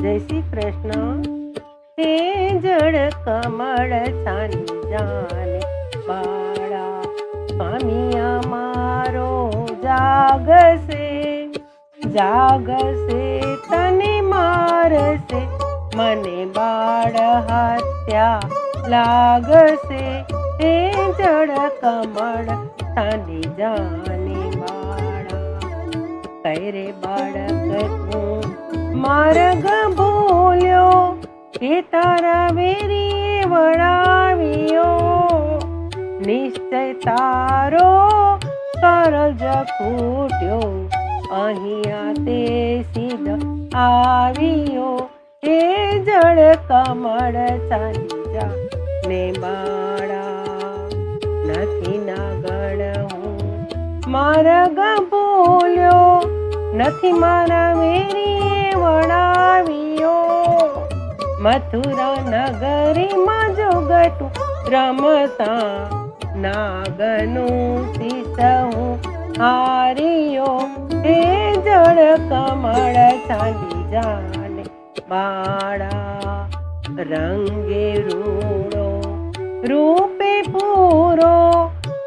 જય શ્રી કૃષ્ણ. હે જળ કમળ છાની જાને બાળા, સ્વામી અમારો જાગશે જાગશે, તને મારશે, મને બાળ હત્યા લાગશે. હે જળ કમળ છાની જાને બાળા, કઈ રે બાળક તું માર્ગ ભૂલ્યો, કે તારા વેરી વળાવ્યો, નિશ્ચય તારો કરજ ફૂટ્યો, અહીંયા તે સીધ આવ્યો. હે જળ કમળ ચાલી જા ને બાળા, નથી નાગણ હું માર્ગ ભૂલ્યો, નથી મારા વેરી વળાવ્યો, મથુરા નગરીમાં જોગટું રમતા, નાગનું શીશ હું હાર્યો. હે જળ કમળ ચાલી જાને બાળા, રંગે રૂડો રૂપે પૂરો,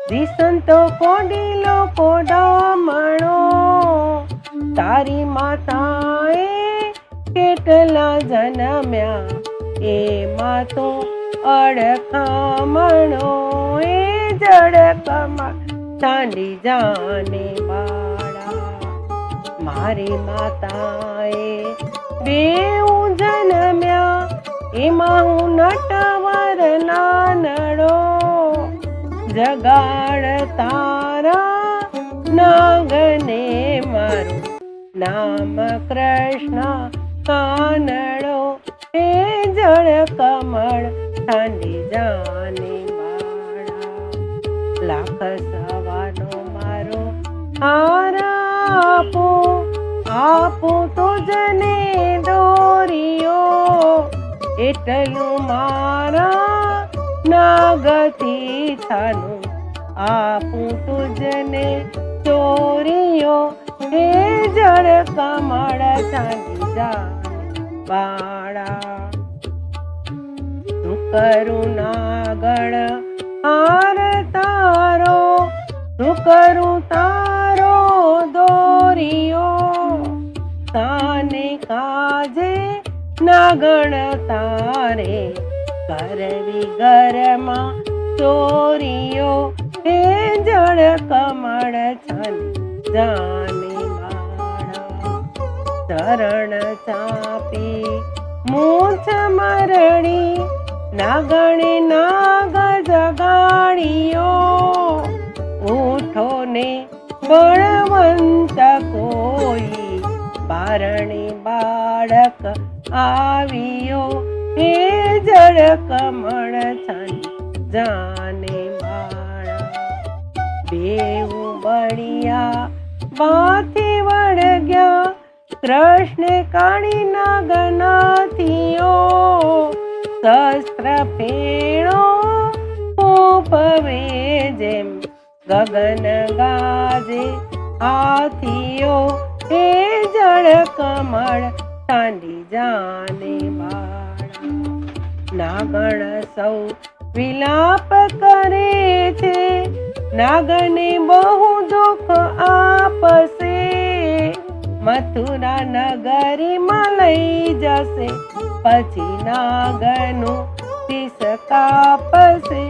દિસંતો કોડીલો કોડામણો, તારી માતાએ કેટલા જન્મ્યા, એમાં તો અડખામણો. એ જળ કમળ ચાલી જાને બાળા, મારી માતાએ બેઉ જન્મ્યા, એમાં હું નટવર નાનડો, જગાડ તારા નાગને મારું નામ કૃષ્ણ કાનડો. હે જળ કમળ ચાલી જાને બાળા, લાખ સવાનો મારો હાર આપો, આપો તો જને દોરિયો, એટલું મારા નાગથી થાનું, આપું તુજને ચોરિયો. હે જળ કમળ ચાલી જાને બાળા, તું કરું નાગણ હાર તારો, તું કરું તારો દોરિયો, કાને કાજે નાગણ તારે, કરવી ઘરમાં ચોરિયો. હે જળ કમળ ચાલી જાને બાળા, ચરણ ચાપી મૂછ મરડી, નાગણે નાગ જગાડ્યો, ઉઠો ને બળવંત કોઈ, બારણે બાળક આવ્યો. હે જળ કમળ ચાલી જાને બાળા, બેઉ બળિયા બાથી વળગ્યા, કૃષ્ણ કાળી નાગનાથીઓ, શસ્ત્ર ફેણો ઉપવે જેમ, ગગન ગાજે હાથીઓ. હે જળ કમળ ચાલી જાને બાળા, નાગણ સૌ વિલાપ કરે છે, નાગને બહુ દુઃખ આપશે, મથુરા નગરીમાં લઈ જશે, પછી નાગનું શીશ કાપશે.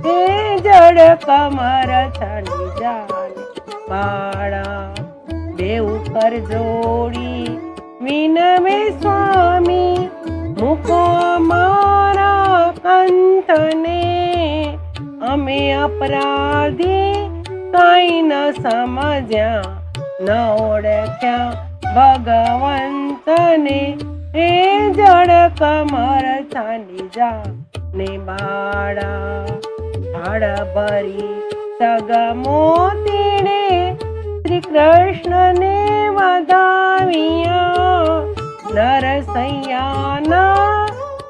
હે જળ કમળ ચાલી જાને બાળા, દેવ કર જોડી વિનવે સ્વામી, મૂકો અમારા કંઠને, અમે અપરાધી કઈ ન સમજ્યા, ન ઓળખ્યા ભગવંતને. હે જળ કમળ ચાલી જાને બાળા, હાડ ભરી સગ મોતીને, શ્રી કૃષ્ણને વધાવ્યા, નરસૈયાના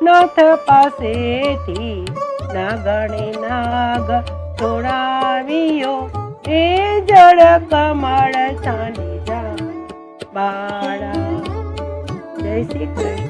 નાથ પાસેથી, નાગણે નાગ છોડાવ્યો. એ જળ કમળ ચાલી જાને બાળા. જય શ્રી કૃષ્ણ.